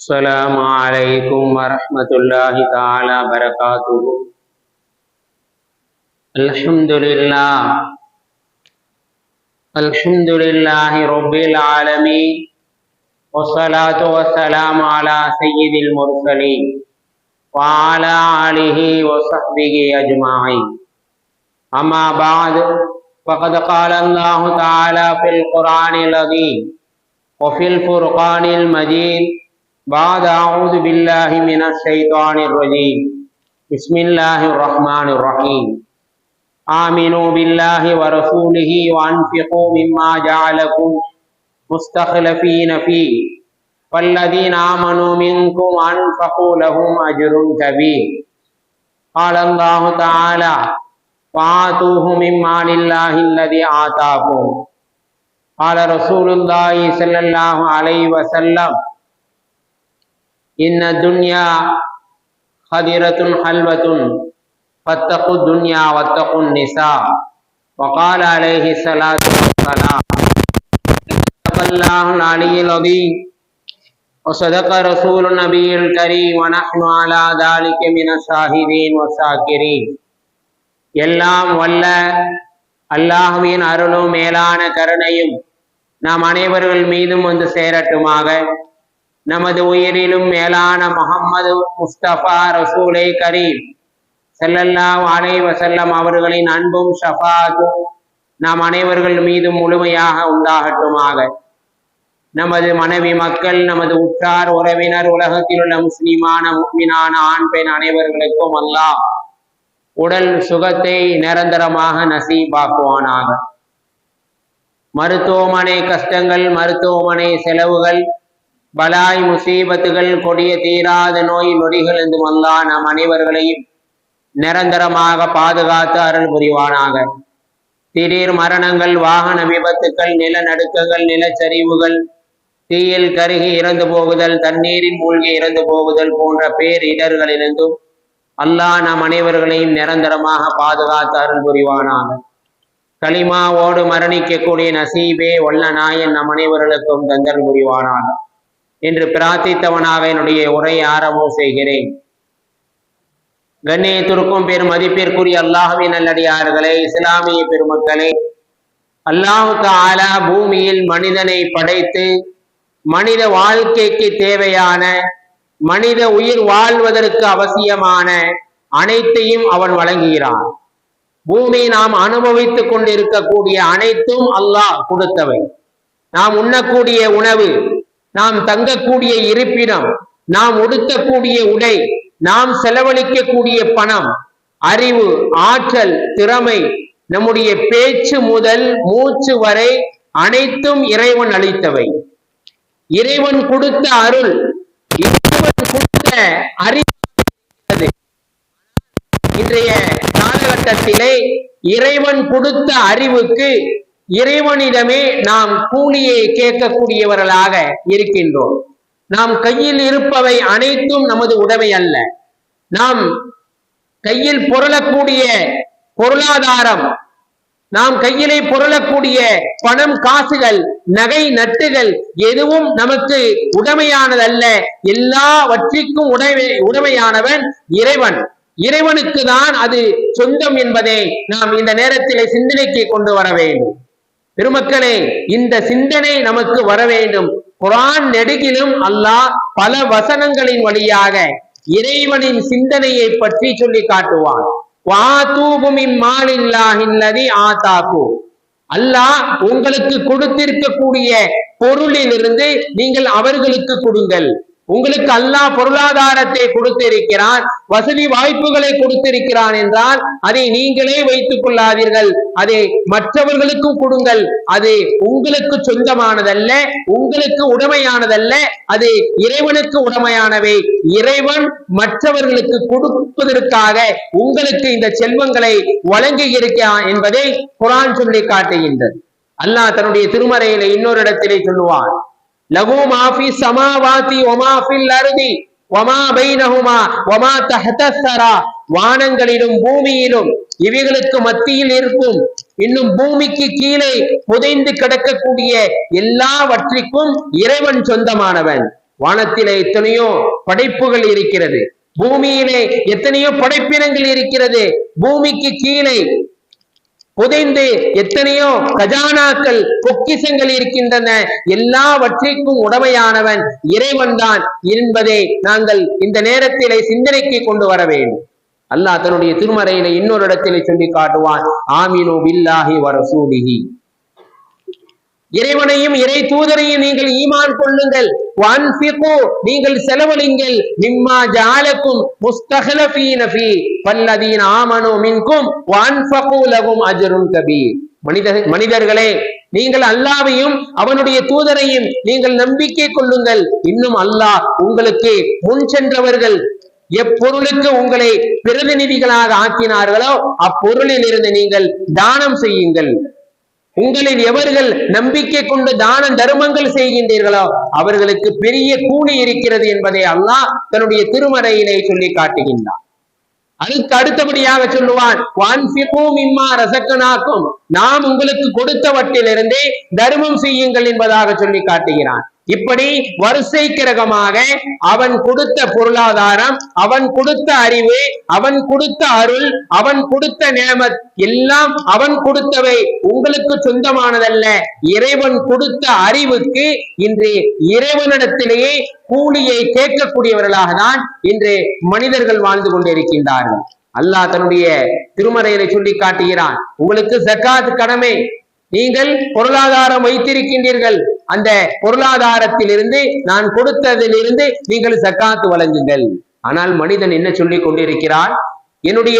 السلام عليكم ورحمة الله تعالى وبركاته. الحمد لله رب العالمين، والصلاة والسلام على سيد المرسلين وعلى آله وصحبه أجمعين. أما بعد، فقد قال الله تعالى في القرآن العظيم وفي الفرقان المجيد بعد أعوذ بالله من الشيطان الرجيم. بسم الله الرحمن الرحيم. آمنوا بالله ورسوله وأنفقوا مما جعلكم مستخلفين فيه والذين آمنوا منكم أنفقوا لهم أجر كبير. قال الله تعالى: وآتوه من مال الله الذي آتاكم. قال رسول الله صلى الله عليه وسلم: إن الدنيا خضرة حلوة فاتقوا الدنيا واتقوا النساء. وقال عليه الصلاة والسلام: صدق الله العلي العظيم وصدق رسول النبي الكريم ونحن على ذلك من الشاهدين والشاكرين. எல்லாம் வல்ல அல்லாஹ்வின் அருளும் மேலான கருணையும் நாம் அனைவர்கள் மீதும் வந்து சேரட்டுமாக. நமது உயிரிலும் மேலான முஹம்மது முஸ்தபா ரசூலை கரீம் ஸல்லல்லாஹு அலைஹி வஸல்லம் அவர்களின் அன்பும் ஷஃபாஅத்தும் நாம் அனைவர்கள் மீதும் முழுமையாக உண்டாகட்டுமாக. நமது மனைவி மக்கள், நமது உற்றார் உறவினர், உலகத்தில் உள்ள முஸ்லிமான முஃமினான ஆண் பெண் அனைவர்களுக்கும் அல்லாஹ் உடல் சுகத்தை நிரந்தரமாக நசீபாக்குவானாக. மருத்துவமனை கஷ்டங்கள், மருத்துவமனை செலவுகள், பலாய் முசீபத்துகள், கொடிய தீராத நோய் நொடிகள் என்றும் அல்லாஹ் நம் அனைவர்களையும் நிரந்தரமாக பாதுகாத்து அருள் புரிவானாக. திடீர் மரணங்கள், வாகன விபத்துக்கள், நிலநடுக்கங்கள், நிலச்சரிவுகள், தீயில் கருகி இறந்து போகுதல், தண்ணீரில் மூழ்கி இறந்து போகுதல் போன்ற பேரிடர்களிலிருந்தும் அல்லாஹ் நம் அனைவர்களையும் நிரந்தரமாக பாதுகாத்து அருள் புரிவானாக. களிமாவோடு மரணிக்கக்கூடிய நசீபே வல்ல நாயன் நம் அனைவர்களுக்கும் தந்தல் புரிவானாக என்று பிரார்த்தித்தவனாக என்னுடைய உரையை ஆரம்பம் செய்கிறேன். கண்ணியத்திற்கும் பெரும் மதிப்பிற்குரிய அல்லாஹ்வின் நல்லடியார்களே, இஸ்லாமிய பெருமக்களே, அல்லாஹ் தஆலா பூமியில் மனிதனை படைத்து மனித வாழ்க்கைக்கு தேவையான, மனித உயிர் வாழ்வதற்கு அவசியமான அனைத்தையும் அவன் வழங்குகிறான். பூமி நாம் அனுபவித்துக் கொண்டிருக்கக்கூடிய அனைத்தும் அல்லாஹ் கொடுத்தவை. நாம் உண்ணக்கூடிய உணவு, நாம் தங்கக்கூடிய இருப்பிடம், நாம் உடுத்தக்கூடிய உடை, நாம் செலவழிக்கக்கூடிய பணம், அறிவு, ஆற்றல், திறமை, நம்முடைய பேச்சு முதல் மூச்சு வரை அனைத்தும் இறைவன் அளித்தவை. இறைவன் கொடுத்த அருள், இறைவன் கொடுத்த அறிவு. இன்றைய காலகட்டத்திலே இறைவன் கொடுத்த அறிவுக்கு இறைவனிடமே நாம் கூலியை கேட்கக்கூடியவர்களாக இருக்கின்றோம். நாம் கையில் இருப்பவை அனைத்தும் நமது உடைமை அல்ல. நாம் கையில் பொருளக்கூடிய பொருளாதாரம், நாம் கையிலே பொருளக்கூடிய பணம், காசுகள், நகை நட்டுகள் எதுவும் நமக்கு உடைமையானதல்ல. எல்லாவற்றிற்கும் உடைமையானவன் இறைவன். இறைவனுக்கு தான் அது சொந்தம் என்பதை நாம் இந்த நேரத்திலே சிந்தனைக்கு கொண்டு வர வேண்டும். பெருமக்களே, இந்த சிந்தனை நமக்கு வர வேண்டும். குர்ஆன் நெடுகிலும் அல்லாஹ் பல வசனங்களின் வழியாக இறைவனின் சிந்தனையை பற்றி சொல்லி காட்டுவான். அல்லாஹ் உங்களுக்கு கொடுத்திருக்கக்கூடிய பொருளிலிருந்து நீங்கள் அவர்களுக்கு கொடுங்கள். உங்களுக்கு அல்லாஹ் பொருளாதாரத்தை கொடுத்திருக்கிறான், வசதி வாய்ப்புகளை கொடுத்திருக்கிறான் என்றால் அதை நீங்களே வைத்துக் கொள்ளாதீர்கள், அதை மற்றவர்களுக்கும் கொடுங்கள். அது உங்களுக்கு சொந்தமானதல்ல, உங்களுக்கு உடைமையானதல்ல, அது இறைவனுக்கு உடைமையானவை. இறைவன் மற்றவர்களுக்கு கொடுப்பதற்காக உங்களுக்கு இந்த செல்வங்களை வழங்கி இருக்கிறான் என்பதை குர்ஆன் சொல்லி காட்டுகின்றது. அல்லாஹ் தன்னுடைய திருமறையில இன்னொரு இடத்திலே சொல்லுவான்: லஹு மா ஃபி ஸமாவாதி வ மா ஃபில் அர்தி வ மா பைனஹுமா வ மா தஹ்த ஸரா. வானங்களிலும் பூமியிலும் இவைகளுக்கு மத்தியில் இருக்கும், இன்னும் பூமிக்கு கீழே புதைந்து கிடக்கக்கூடிய எல்லாவற்றிற்கும் இறைவன் சொந்தமானவன். வானத்திலே எத்தனையோ படைப்புகள் இருக்கிறது, பூமியிலே எத்தனையோ படைப்பினங்கள் இருக்கிறது, பூமிக்கு கீழே புதைந்து எத்தனையோ கஜானாக்கள் பொக்கிசங்கள் இருக்கின்றன. எல்லாவற்றிற்கும் உடமையானவன் இறைவன் தான் என்பதை நாங்கள் இந்த நேரத்திலே சிந்தனைக்கு கொண்டு வர வேண்டும். அல்லாஹ் தன்னுடைய திருமறையில இன்னொரு இடத்திலே சொல்லி காட்டுவான், ஆமீனு பில்லாஹி வ ரசூலிஹி, இறைவனையும் இறை தூதரையும் நீங்கள் ஈமான் கொள்ளுங்கள், வன்ஃபிகு நீங்கள் செலவழிங்கள், மிம்மா ஜஅலக்கும் முஸ்தஹலஃபீன ஃபீ வல்லதீன ஆமனூ மின்கும் வன்ஃபகு லஹும் அஜ்ருன் கபீர். மனிதர்களே, நீங்கள் அல்லாஹ்வையும் அவனுடைய தூதரையும் நீங்கள் நம்பிக்கை கொள்ளுங்கள். இன்னும் அல்லாஹ் உங்களுக்கு முன் சென்றவர்கள் எப்பொருளுக்கு உங்களை பிரதிநிதிகளாக ஆக்கினார்களோ அப்பொருளில் இருந்து நீங்கள் தானம் செய்யுங்கள். உங்களில் எவர்கள் நம்பிக்கை கொண்டு தான தர்மங்கள் செய்கின்றீர்களோ அவர்களுக்கு பெரிய கூலி இருக்கிறது என்பதை அல்லாஹ் தன்னுடைய திருமறையிலே சொல்லி காட்டுகின்றான். அதுக்கு அடுத்தபடியாக சொல்லுவான், நாம் உங்களுக்கு கொடுத்தவற்றிலிருந்தே தர்மம் செய்யுங்கள் என்பதாக சொல்லி காட்டுகிறான். இப்படி வரிசை கிரகமாக அவன் கொடுத்த பொருளாதாரம், அவன் கொடுத்த அறிவு, அவன் கொடுத்த அருள், அவன் கொடுத்த நேமத் எல்லாம் அவன் கொடுத்தவை, உங்களுக்கு சொந்தமானதல்ல. இறைவன் கொடுத்த அறிவுக்கு இன்று இறைவனிடத்திலேயே கூலியை கேட்கக்கூடியவர்களாக தான் இன்று மனிதர்கள் வாழ்ந்து கொண்டிருக்கின்றார்கள். அல்லாஹ் தன்னுடைய திருமறையிலே சொல்லி காட்டுகிறான், உங்களுக்கு ஜகாத் கடமை, நீங்கள் பொருளாதாரம் வைத்திருக்கின்றீர்கள், அந்த பொருளாதாரத்திலிருந்து நான் கொடுத்ததிலிருந்து நீங்கள் ஜகாத் வழங்குங்கள். ஆனால் மனிதன் என்ன சொல்லிக் கொண்டிருக்கிறான், என்னுடைய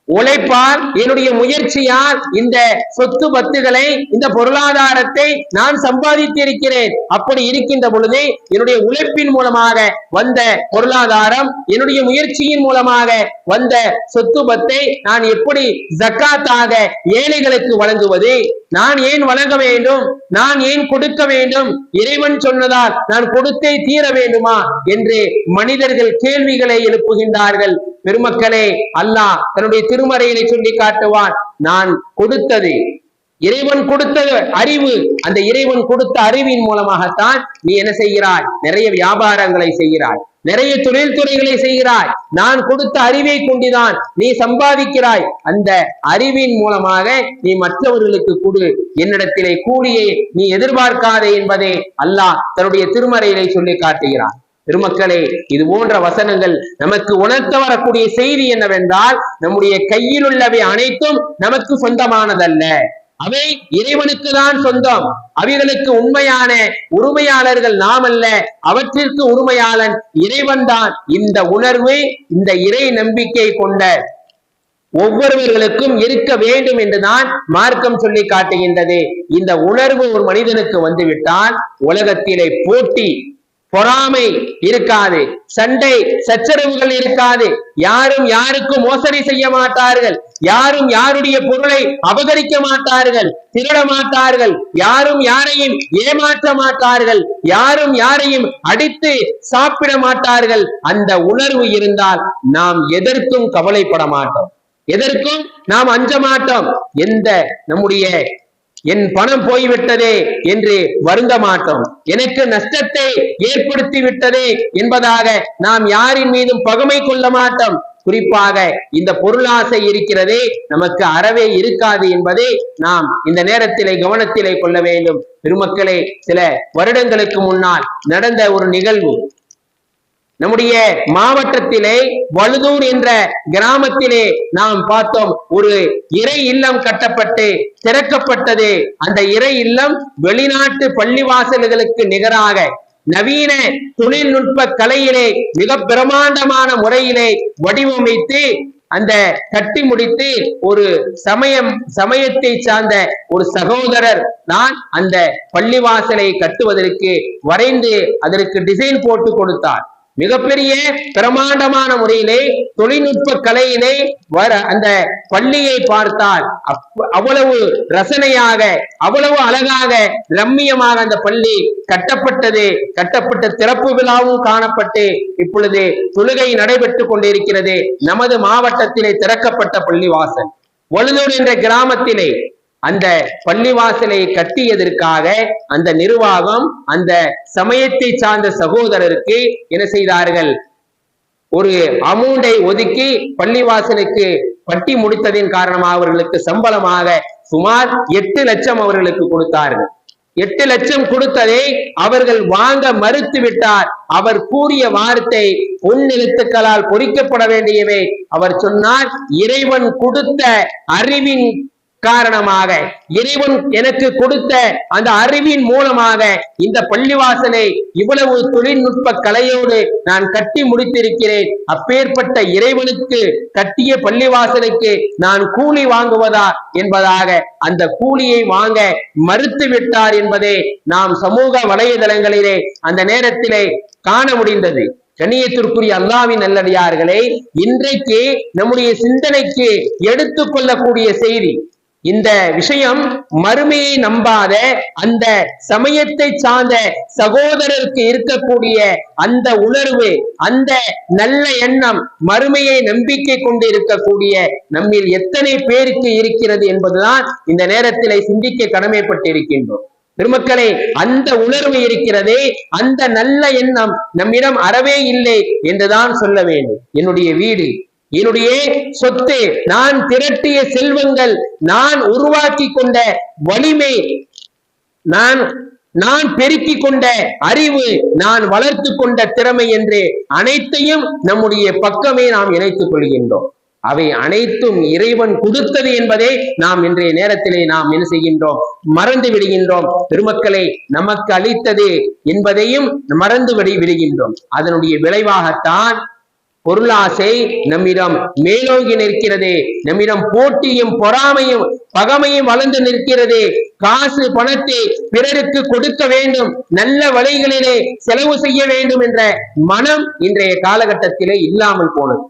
உழைப்பால் என்னுடைய முயற்சியால் இந்த சொத்து பத்துகளை இந்த பொருளாதாரத்தை நான் சம்பாதித்திருக்கிறேன். அப்படி இருக்கின்ற பொழுது என்னுடைய உழைப்பின் மூலமாக வந்த பொருளாதாரம், என்னுடைய முயற்சியின் மூலமாக வந்த சொத்து பத்தை நான் எப்படி ஜக்காத்தாக ஏழைகளுக்கு வழங்குவது? நான் ஏன் வழங்க வேண்டும்? நான் ஏன் கொடுக்க வேண்டும்? இறைவன் சொன்னதால் நான் கொடுத்தே தீர வேண்டுமா என்று மனிதர்கள் கேள்விகளை எழுப்புகின்றார்கள். பெருமக்களே, அல்லாஹ் தன்னுடைய திருமறையிலே சொல்லி காட்டுவான், நான் கொடுத்தது இறைவன் கொடுத்த அறிவு, அந்த இறைவன் கொடுத்த அறிவின் மூலமாகத்தான் நீ என்ன செய்கிறாய்? நிறைய வியாபாரங்களை செய்கிறாய், நிறைய தொழில்துறைகளை செய்கிறாய். நான் கொடுத்த அறிவை கொண்டுதான் நீ சம்பாதிக்கிறாய். அந்த அறிவின் மூலமாக நீ மற்றவர்களுக்கு கொடு, என்னிடத்திலே கூலியை நீ எதிர்பார்க்காதே என்பதை அல்லாஹ் தன்னுடைய திருமறையிலே சொல்லி காட்டுகிறான். பெருமக்களே, இது போன்ற வசனங்கள் நமக்கு உணர்த்த வரக்கூடிய செய்தி என்னவென்றால், நம்முடைய கையில் உள்ளவை அனைத்தும் நமக்கு சொந்தமானதல்ல, அவை இறைவனுக்கு தான் சொந்தம். அவைகளுக்கு உண்மையான உரிமையாளர்கள் நாம் அல்ல, அவற்றிற்கு உரிமையாளன் இறைவன் தான். இந்த உணர்வு, இந்த இறை நம்பிக்கை கொண்ட ஒவ்வொருவர்களுக்கும் இருக்க வேண்டும் என்றுதான் மார்க்கம் சொல்லி காட்டுகின்றது. இந்த உணர்வு ஒரு மனிதனுக்கு வந்துவிட்டால் உலகத்திலே போட்டி பொறாமை இருக்காது, சண்டை சச்சரவுகள் இருக்காது, யாரும் யாருக்கும் மோசடி செய்ய மாட்டார்கள், யாரும் யாருடைய பொருளை அபகரிக்க மாட்டார்கள், திருட மாட்டார்கள், யாரும் யாரையும் ஏமாற்ற மாட்டார்கள், யாரும் யாரையும் அடித்து சாப்பிட மாட்டார்கள். அந்த உணர்வு இருந்தால் நாம் எதற்கும் கவலைப்பட மாட்டோம், எதற்கும் நாம் அஞ்ச மாட்டோம். நம்முடைய என் பணம் போய்விட்டதே என்று வருந்த மாட்டோம், எனக்கு நஷ்டத்தை ஏற்படுத்தி விட்டதே என்பதாக நாம் யாரின் மீதும் பகைமை கொள்ள மாட்டோம். குறிப்பாக இந்த பொருளாசை இருக்கிறதே நமக்கு அறவே இருக்காது என்பதை நாம் இந்த நேரத்திலே கவனத்திலே கொள்ள வேண்டும். பெருமக்களே, சில வருடங்களுக்கு முன்னால் நடந்த ஒரு நிகழ்வு நம்முடைய மாவட்டத்திலே வழுதூர் என்ற கிராமத்திலே நாம் பார்த்தோம். ஒரு இறை இல்லம் கட்டப்பட்டு திறக்கப்பட்டது. அந்த இறை இல்லம் வெளிநாட்டு பள்ளிவாசல்களுக்கு நிகராக நவீன தொழில்நுட்ப கலையிலே மிக பிரமாண்டமான முறையிலே வடிவமைத்து அந்த கட்டி முடித்து ஒரு சமயத்தை சார்ந்த ஒரு சகோதரர் தான் அந்த பள்ளிவாசலை கட்டுவதற்கு வரைந்து அதற்கு டிசைன் போட்டு கொடுத்தார். மிகப்பெரிய பிரமாண்டமான முறையிலே தொழில்நுட்ப கலையிலே அந்த பள்ளியை பார்த்தால் அவ்வளவு ரசனையாக, அவ்வளவு அழகாக, ரம்மியமாக அந்த பள்ளி கட்டப்பட்ட திறப்பு விழாவும் காணப்பட்டு இப்பொழுது தொழுகை நடைபெற்றுக் கொண்டிருக்கிறது. நமது மாவட்டத்திலே திறக்கப்பட்ட பள்ளிவாசல் வழுதூர் என்ற கிராமத்திலே அந்த பள்ளிவாசலை கட்டியதற்காக அந்த நிர்வாகம் அந்த சமயத்தை சார்ந்த சகோதரருக்கு என்ன செய்தார்கள், ஒரு அமௌண்டை ஒதுக்கி பள்ளிவாசலுக்கு கட்டி முடித்ததின் காரணமாக அவர்களுக்கு சம்பளமாக சுமார் 8 லட்சம் அவர்களுக்கு கொடுத்தார்கள். 8 லட்சம் கொடுத்ததை அவர்கள் வாங்க மறுத்து விட்டார். அவர் கூறிய வார்த்தை பொன்னெழுத்துக்களால் பொறிக்கப்பட வேண்டியவை. அவர் சொன்னார், இறைவன் கொடுத்த அறிவின் காரணமாக, இறைவன் எனக்கு கொடுத்த அந்த அறிவின் மூலமாக இந்த பள்ளிவாசலை இவ்வளவு தொழில்நுட்ப கலையோடு நான் கட்டி முடித்திருக்கிறேன். அப்பேற்பட்ட இறைவனுக்கு கட்டிய பள்ளிவாசலுக்கு நான் கூலி வாங்குவதா என்பதாக அந்த கூலியை வாங்க மறுத்து விட்டார் என்பதை நாம் சமூக வலைதளங்களிலே அந்த நேரத்திலே காண முடிந்தது. கண்ணியத்திற்குரிய அல்லாஹ்வின் நல்லடியார்களே, இன்றைக்கு நம்முடைய சிந்தனைக்கு எடுத்துக்கொள்ளக்கூடிய செய்தி இந்த விஷயம். மறுமையை நம்பாத அந்த சமயத்தை சார்ந்த சகோதரருக்கு இருக்கக்கூடிய அந்த உணர்வு, அந்த நல்ல எண்ணம், மறுமையை நம்பிக்கை கொண்டு இருக்கக்கூடிய நம்மில் எத்தனை பேருக்கு இருக்கிறது என்பதுதான் இந்த நேரத்தில் சிந்திக்க கடமைப்பட்டிருக்கின்றோம். பெருமக்களே, அந்த உணர்வு இருக்கிறதே, அந்த நல்ல எண்ணம் நம்மிடம் அறவே இல்லை என்றுதான் சொல்ல வேண்டும். என்னுடைய வீடு, என்னுடைய சொத்து, நான் திரட்டிய செல்வங்கள், நான் உருவாக்கி கொண்ட வலிமை, நான் பெருக்கிக் கொண்ட அறிவு, நான் வளர்த்து கொண்ட திறமை என்று அனைத்தையும் நம்முடைய பக்கமே நாம் இணைத்துக் கொள்கின்றோம். அவை அனைத்தும் இறைவன் கொடுத்தது என்பதை நாம் இன்றைய நேரத்திலே நாம் என்ன செய்கின்றோம், மறந்து விடுகின்றோம். பெருமக்களை, நமக்கு அளித்தது என்பதையும் மறந்து விடுகின்றோம். அதனுடைய விளைவாகத்தான் பொருளாசை நம்மிடம் மேலோங்கி நிற்கிறது. நம்மிடம் போட்டியும் பொறாமையும் பகமையும் வளர்ந்து நிற்கிறது. காசு பணத்தை பிறருக்கு கொடுக்க வேண்டும், நல்ல வழிகளிலே செலவு செய்ய வேண்டும் என்ற மனம் இன்றைய காலகட்டத்திலே இல்லாமல் போனது.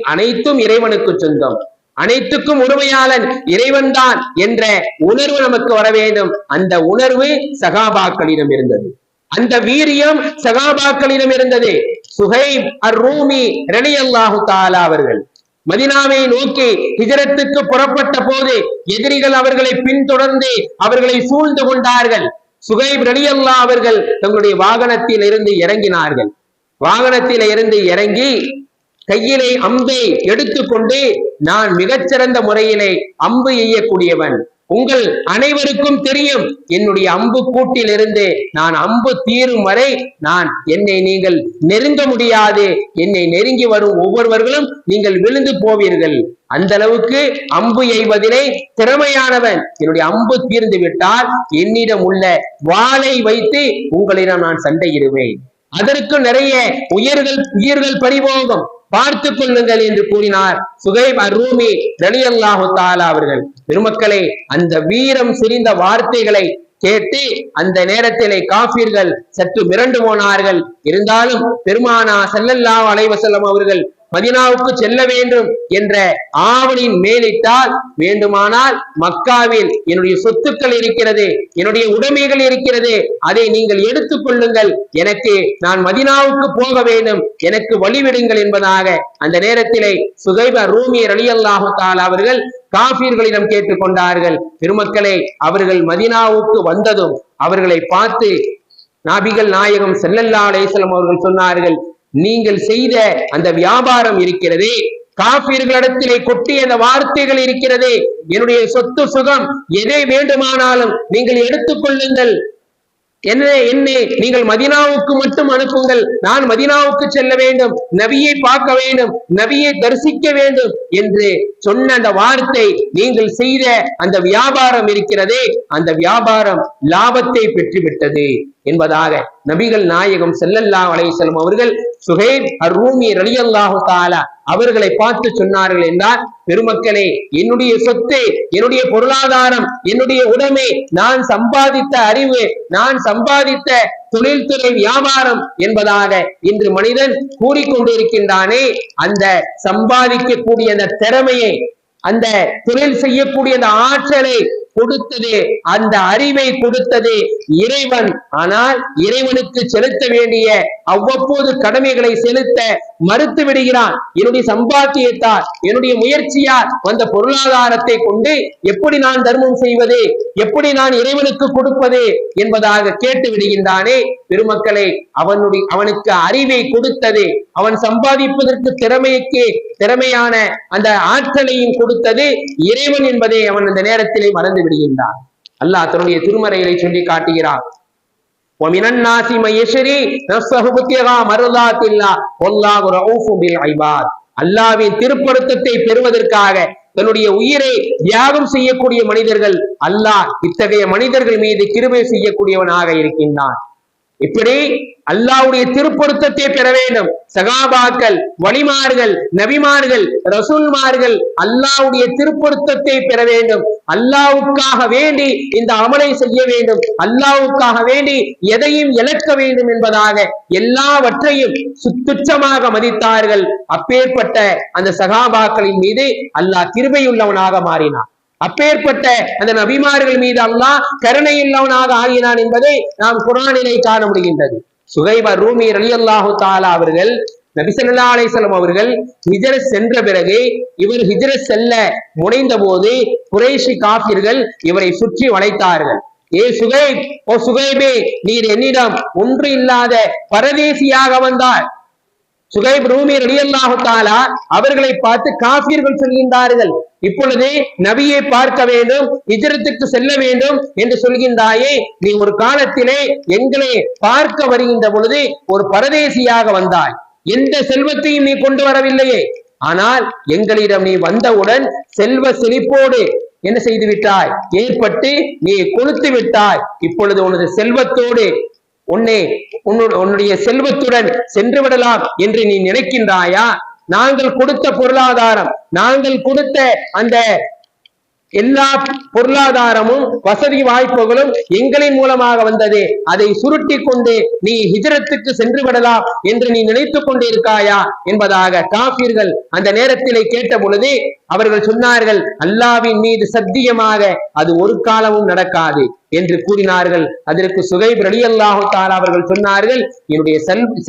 அனைத்தும் இறைவனுக்கு சொந்தம், அனைத்துக்கும் உரிமையாளன் இறைவன் தான் என்ற உணர்வு நமக்கு வர வேண்டும். அந்த உணர்வு சகாபாக்களிடம் இருந்தது, அந்த வீரியம் சகாபாக்களிடம் இருந்தது. சுஹைப் அர்-ரூமி ரலியல்லாஹு தஆலா அவர்கள் மதீனாவை நோக்கி ஹிஜ்ரத்துக்கு புறப்பட்ட போது எதிரிகள் அவர்களை பின்தொடர்ந்து அவர்களை சூழ்ந்து கொண்டார்கள். சுஹைப் ரலியல்லாஹு அவர்கள் தங்களுடைய வாகனத்தில் இருந்து இறங்கினார்கள். வாகனத்தில் இருந்து இறங்கி கையிலே அம்பை எடுத்துக்கொண்டு, நான் மிகச்சிறந்த முறையிலே அம்பு எய்யக்கூடியவன், உங்கள் அனைவருக்கும் தெரியும், என்னுடைய அம்பு கூட்டில் இருந்து நான் அம்பு தீரும் வரை என்னை நீங்கள் நெருங்க முடியாது, என்னை நெருங்கி வரும் ஒவ்வொருவர்களும் நீங்கள் விழுந்து போவீர்கள், அந்த அளவுக்கு அம்பு எய்வதிலே திறமையானவன், என்னுடைய அம்பு தீர்ந்து விட்டால் என்னிடம் உள்ள வாளை வைத்து உங்களிடம் நான் சண்டையிடுவேன், அதற்கு நிறைய உயிர்கள் பறிபோகும், பார்த்து கொள்ளுங்கள் என்று கூறினார் சுஹைப் அர்-ரூமி ரலியல்லாஹு தஆலா அவர்கள். பெருமக்களே, அந்த வீரம் செறிந்த வார்த்தைகளை கேட்டு அந்த நேரத்திலே காஃபிர்கள் சற்று மிரண்டு போனார்கள். இருந்தாலும் பெருமானா ஸல்லல்லாஹு அலைஹி வஸல்லம் அவர்கள் மதீனாவுக்கு செல்ல வேண்டும் என்ற ஆவலின் மேலிட்டால், வேண்டுமானால் மக்காவில் என்னுடைய சொத்துக்கள் இருக்கிறது, என்னுடைய உடைமைகள் இருக்கிறது, அதை நீங்கள் எடுத்துக் கொள்ளுங்கள், நான் மதீனாவுக்கு போக வேண்டும், எனக்கு வழிவிடுங்கள் என்பதாக அந்த நேரத்திலே சுஹைப் அர்-ரூமி ரலியல்லாஹு தஆலா அவர்கள் காஃபிர்களிடம் கேட்டுக்கொண்டார்கள். பெருமக்களே, அவர்கள் மதீனாவுக்கு வந்ததும் அவர்களை பார்த்து நபிகள் நாயகம் ஸல்லல்லாஹு அலைஹி வஸல்லம் அவர்கள் சொன்னார்கள், நீங்கள் செய்த அந்த வியாபாரம் இருக்கிறது, காஃபிர்களிடத்திலே கொட்டிய அந்த வார்த்தைகள் இருக்கிறது, என்னுடைய சொத்து சுகம் எதை வேண்டுமானாலும் நீங்கள் எடுத்துக் கொள்ளுங்கள், என்னை நீங்கள் மதீனாவுக்கு மட்டும் அனுப்புங்கள், நான் மதீனாவுக்கு செல்ல வேண்டும், நபியை பார்க்க வேண்டும், நபியை தரிசிக்க வேண்டும் என்று சொன்ன அந்த வார்த்தை, நீங்கள் செய்த அந்த வியாபாரம் இருக்கிறதே, அந்த வியாபாரம் லாபத்தை பெற்றுவிட்டது என்பதாக நபிகள் நாயகம் ஸல்லல்லாஹு அலைஹி வஸல்லம் அவர்கள் சுஹைப் அர்-ரூமி ரலியல்லாஹு தஆலா அவர்களை பார்த்து சொன்னார்கள் என்றால், பெருமக்களே, என்னுடைய சொத்து, என்னுடைய பொருளாதாரம், என்னுடைய உடைமை, நான் சம்பாதித்த அறிவு, நான் சம்பாதித்த தொழில்துறை வியாபாரம் என்பதாக இன்று மனிதன் கூறிக்கொண்டிருக்கின்றானே, அந்த சம்பாதிக்கக்கூடிய அந்த திறமையை, அந்த தொழில் செய்யக்கூடிய அந்த ஆற்றலை கொடுத்தது, அந்த அறிவை கொடுத்தது இறைவன். ஆனால் இறைவனுக்கு செலுத்த வேண்டிய அவ்வப்போது கடமைகளை செலுத்த மறுத்து விடுகிறான். என்னுடைய சம்பாத்தியத்தால் என்னுடைய முயற்சியால் வந்த பொருளாதாரத்தை கொண்டு எப்படி நான் தர்மம் செய்வது, எப்படி நான் இறைவனுக்கு கொடுப்பது என்பதாக கேட்டு விடுகின்றானே. பெருமக்களே, அவனுக்கு அறிவை கொடுத்தது, அவன் சம்பாதிப்பதற்கு திறமையான அந்த ஆற்றலையும் கொடுத்தது இறைவன் என்பதை அவன் அந்த நேரத்திலே மறந்து விடுகின்றான். அல்லாஹ் தன்னுடைய திருமறைகளை சொல்லி காட்டுகிறான். அல்லாஹ்வின் திருப்பொருத்தத்தை பெறுவதற்காக தன்னுடைய உயிரை தியாகம் செய்யக்கூடிய மனிதர்கள், அல்லாஹ் இத்தகைய மனிதர்கள் மீது கிருபை செய்யக்கூடியவனாக இருக்கின்றான். இப்படி அல்லாஹ்வுடைய திருப்பொருத்தத்தை பெற வேண்டும். சகாபாக்கள், வலிமார்கள், நபிமார்கள், ரசூல்மார்கள் அல்லாஹ்வுடைய திருப்பொருத்தத்தை பெற வேண்டும். அல்லாஹ்வுக்காக வேண்டி இந்த அமலை செய்ய வேண்டும், அல்லாஹ்வுக்காக வேண்டி எதையும் இழக்க வேண்டும் என்பதாக எல்லாவற்றையும் துச்சமாக மதித்தார்கள். அப்பேற்பட்ட அந்த சகாபாக்களின் மீது அல்லாஹ் கிருபையுள்ளவனாக மாறினார். அப்பேற்பட்ட அந்த நபிமார்கள் மீது அல்லாஹ் கருணையுள்ளவனாக ஆகினான் என்பதை நாம் குர்ஆனிலே காண முடிகின்றது. சுகைப ரூமி ரலியல்லாஹு தஆலா அவர்கள், நபி ஸல்லல்லாஹு அலைஹி வஸல்லம் அவர்கள் ஹிஜ்ரத் சென்ற பிறகு இவர் ஹிஜ்ரத் செல்ல முனைந்த போது குறைஷி காஃபிர்கள் இவரை சுற்றி வளைத்தார்கள். ஏ சுகைப், ஓ சுகைபே, நீர் என்னிடம் ஒன்று இல்லாத பரதேசியாக வந்தார். சுகைப் ரூமி ரலியல்லாஹு தஆலா அவர்களை பார்த்து காஃபிர்கள் சொல்கின்றார்கள், இப்பொழுது நபியை பார்க்க வேண்டும், ஹிஜ்ரத்துக்கு செல்ல வேண்டும் என்று சொல்கின்றாயே, நீ ஒரு காலத்திலே எங்களை பார்க்க வருகின்ற பொழுது ஒரு பரதேசியாக வந்தாய், எந்த செல்வத்தையும் நீ கொண்டு வரவில்லையே, ஆனால் எங்களிடம் நீ வந்தவுடன் செல்வ செழிப்போடு என்ன செய்து விட்டாய், ஏற்பட்டு நீ கொளுத்து விட்டாய். இப்பொழுது உனது செல்வத்தோடு உன்னுடைய செல்வத்துடன் சென்று விடலாம் என்று நீ நினைக்கின்றாயா? நாங்கள் கொடுத்த பொருளாதாரம், நாங்கள் கொடுத்த அந்த எல்லா பொருளாதாரமும் வசதி வாய்ப்புகளும் எங்களின் மூலமாக வந்தது, அதை சுருட்டி கொண்டு நீ ஹிஜ்ரத்துக்கு சென்று விடலாம் என்று நீ நினைத்துக் கொண்டிருக்காயா என்பதாக காஃபிர்கள் அந்த நேரத்திலே கேட்ட பொழுது அவர்கள் சொன்னார்கள், அல்லாஹ்வின் மீது சத்தியமாக அது ஒரு காலமும் நடக்காது என்று கூறினார்கள். அதற்கு சுகைப் ரலியல்லாஹு தஆலா அவர்கள் சொன்னார்கள், என்னுடைய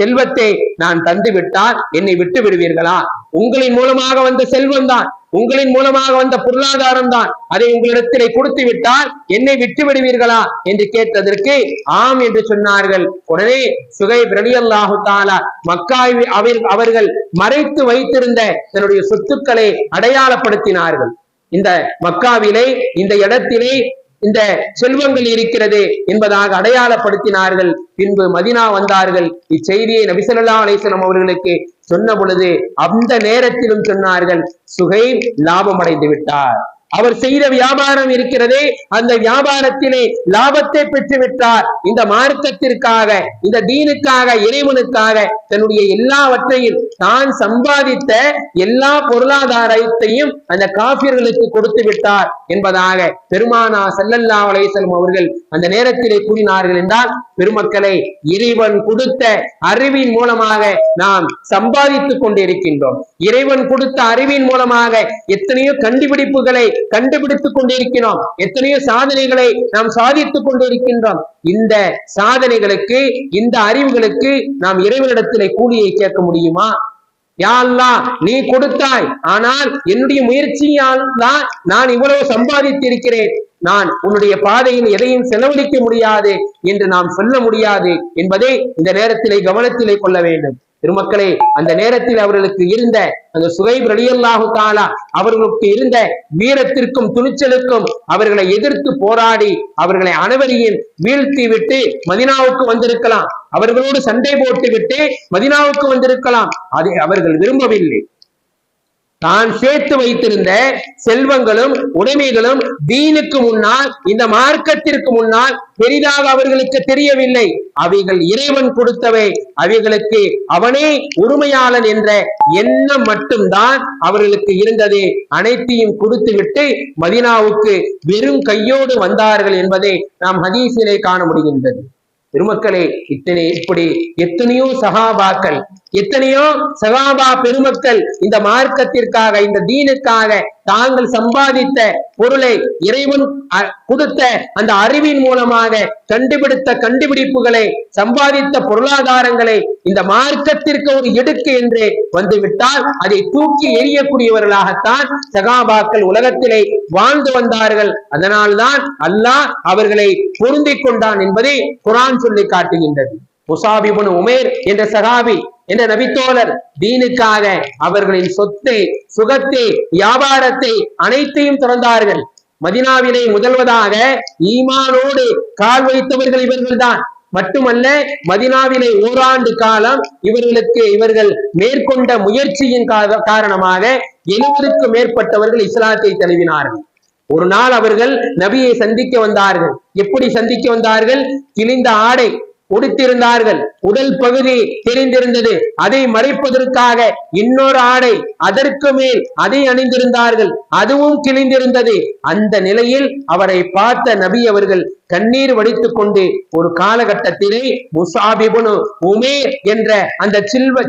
செல்வத்தை நான் தந்து விட்டால் என்னை விட்டு விடுவீர்களா? உங்களின் மூலமாக வந்த செல்வம் தான், உங்களின் மூலமாக வந்த பொருளாதாரம் தான், அதை உங்களிடத்திலே கொடுத்து விட்டால் என்னை விட்டு விடுவீர்களா என்று கேட்டதற்கு ஆம் என்று சொன்னார்கள். உடனே சுகைப் ரலியல்லாஹு தஆலா மக்காவில் அவர்கள் மறைத்து வைத்திருந்த தன்னுடைய சொத்துக்களை அடையாளப்படுத்தினார்கள். இந்த மக்காவிலே இந்த இடத்திலே இந்த செல்வங்கள் இருக்கிறது என்பதாக அடையாளப்படுத்தினார்கள். பின்பு மதீனா வந்தார்கள். இச்செய்தியை நபி ஸல்லல்லாஹு அலைஹி வஸல்லம் அவர்களுக்கு சொன்ன பொழுது அந்த நேரத்திலும் சொன்னார்கள், சுகைப் லாபம் அடைந்து விட்டார், அவர் செய்த வியாபாரம் இருக்கிறதே அந்த வியாபாரத்திலே லாபத்தை பெற்று விட்டார். இந்த மார்க்கத்திற்காக, இந்த தீனுக்காக, இறைவனுக்காக தன்னுடைய எல்லாவற்றையும் தான் சம்பாதித்த எல்லா பொருளாதாரத்தையும் அந்த காஃபிர்களுக்கு கொடுத்து விட்டார் என்பதாக பெருமானா ஸல்லல்லாஹு அலைஹி வஸல்லம் அவர்கள் அந்த நேரத்திலே கூறினார்கள். என்றால் பெருமக்களை, இறைவன் கொடுத்த அறிவின் மூலமாக நாம் சம்பாதித்துக் கொண்டிருக்கின்றோம். இறைவன் கொடுத்த அறிவின் மூலமாக எத்தனையோ கண்டுபிடித்துக் கொண்டிருக்கிறோம், எத்தனையோ சாதனைகளை நாம் சாதித்துக் கொண்டிருக்கின்றோம். இந்த சாதனைகளுக்கு, இந்த அறிவுகளுக்கு நாம் இறைவனிடத்திலே கூலியை கேட்க முடியுமா? யா அல்லாஹ், நீ கொடுத்தாய், ஆனால் என்னுடைய முயற்சியால் தான் நான் இவ்வளவு சம்பாதித்திருக்கிறேன், நான் உன்னுடைய பாதையில் எதையும் செலவழிக்க முடியாது என்று நாம் சொல்ல முடியாது என்பதை இந்த நேரத்திலே கவனத்திலே கொள்ள வேண்டும். திருமக்களே, அந்த நேரத்தில் அவர்களுக்கு இருந்த அந்த சுகைப் ரலியல்லாஹு தஆலா அவர்களுக்கு இருந்த வீரத்திற்கும் துணிச்சலுக்கும் அவர்களை எதிர்த்து போராடி அவர்களை அனைவரையும் வீழ்த்தி விட்டு மதீனாவுக்கு வந்திருக்கலாம், அவர்களோடு சண்டை போட்டு விட்டு மதீனாவுக்கு வந்திருக்கலாம். அதை அவர்கள் விரும்பவில்லை. தான் சேர்த்து வைத்திருந்த செல்வங்களும் உடைமைகளும் தீனுக்கு முன்னால், இந்த மார்க்கத்திற்கு முன்னால் பெரிதாக அவர்களுக்கு தெரியவில்லை. அவைகள் இறைவன் கொடுத்தவை, அவைகளுக்கு அவனே உரிமையாளன் என்ற எண்ணம் மட்டும்தான் அவர்களுக்கு இருந்தது. அனைத்தையும் கொடுத்து விட்டு மதீனாவுக்கு வெறும் கையோடு வந்தார்கள் என்பதை நாம் ஹதீஸிலே காண முடிகின்றது. பெருமக்களே, இப்படி எத்தனையோ சஹாபாக்கள், எத்தனையோ சகாபா பெருமக்கள் இந்த மார்க்கத்திற்காக, இந்த தீனுக்காக தாங்கள் சம்பாதித்த பொருளை, இறைவன் கொடுத்த அந்த அறிவின் மூலமாக கண்டுபிடித்த கண்டுபிடிப்புகளை, சம்பாதித்த பொருளாதாரங்களை இந்த மார்க்கத்திற்கு ஒரு எடுக்கு என்று வந்துவிட்டால் அதை தூக்கி எறியக்கூடியவர்களாகத்தான் சகாபாக்கள் உலகத்திலே வாழ்ந்து வந்தார்கள். அதனால்தான் அல்லாஹ் அவர்களை பொருந்திக் கொண்டான் என்பதை குர்ஆன் சொல்லி காட்டுகின்றது. முஸாப் இப்னு உமைர் என்ற சகாபி, என்ற நபித்தோழர் தீனுக்காக அவர்களின் சொத்தை, சுகத்தை, வியாபாரத்தை அனைத்தையும் துறந்தார்கள். மதீனாவிலே முதல்வதாக ஈமானோடு கால் வைத்தவர்கள் இவர்கள்தான். மட்டுமல்ல, மதீனாவிலே ஓராண்டு காலம் இவர்கள் மேற்கொண்ட முயற்சியின் காரணமாக 70க்கும் மேற்பட்டவர்கள் இஸ்லாத்தை தழுவினார்கள். ஒரு நாள் அவர்கள் நபியை சந்திக்க வந்தார்கள். எப்படி சந்திக்க வந்தார்கள்? கிழிந்த ஆடை உடுத்திருந்தார்கள், உடல் பகுதி தெரிந்திருந்தது, அதை மறைப்பதற்காக இன்னொரு ஆடை அதற்கு மேல் அதை அணிந்திருந்தார்கள், அதுவும் கிழிந்திருந்தது. அந்த நிலையில் அவரை பார்த்த நபி அவர்கள் கண்ணீர் வடித்துக் கொண்டு ஒரு காலகட்டத்திலே முஸாப் இப்னு உமைர் என்ற அந்த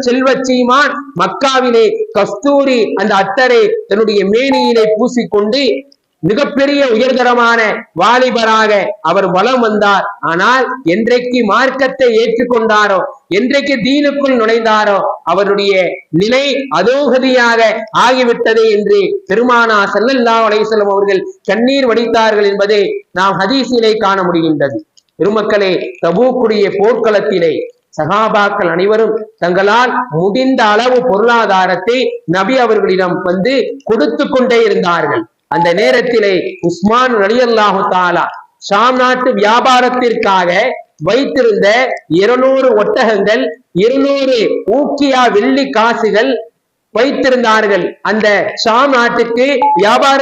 செல்வ சீமான் மக்காவிலே கஸ்தூரி அந்த அத்தரை தன்னுடைய மேனியிலே பூசிக்கொண்டு மிகப்பெரிய உயர்தரமான வாலிபராக அவர் வலம் வந்தார். ஆனால் என்றைக்கு மார்க்கத்தை ஏற்றுக்கொண்டாரோ, என்றைக்கு தீனுக்குள் நுழைந்தாரோ அவருடைய நிலை அதோகதியாக ஆகிவிட்டது என்று பெருமானார் ஸல்லல்லாஹு அலைஹி வஸல்லம் அவர்கள் கண்ணீர் வடித்தார்கள் என்பதை நாம் ஹதீஸிலே காண முடிகின்றது. பெருமக்களே, தபூக்குடைய போர்க்களத்திலே சகாபாக்கள் அனைவரும் தங்களால் முடிந்த அளவு பொருளாதாரத்தை நபி அவர்களிடம் வந்து கொடுத்து கொண்டே இருந்தார்கள். அந்த நேரத்திலே உஸ்மான் ரலியல்லாஹு தஆலா ஷாம் நாட்டு வியாபாரத்திற்காக வைத்திருந்த 200 ஒட்டகங்கள், 200 ஊக்கியா வெள்ளி காசுகள் வைத்திருந்தார்கள். அந்த ஷாம் நாட்டுக்கு வியாபார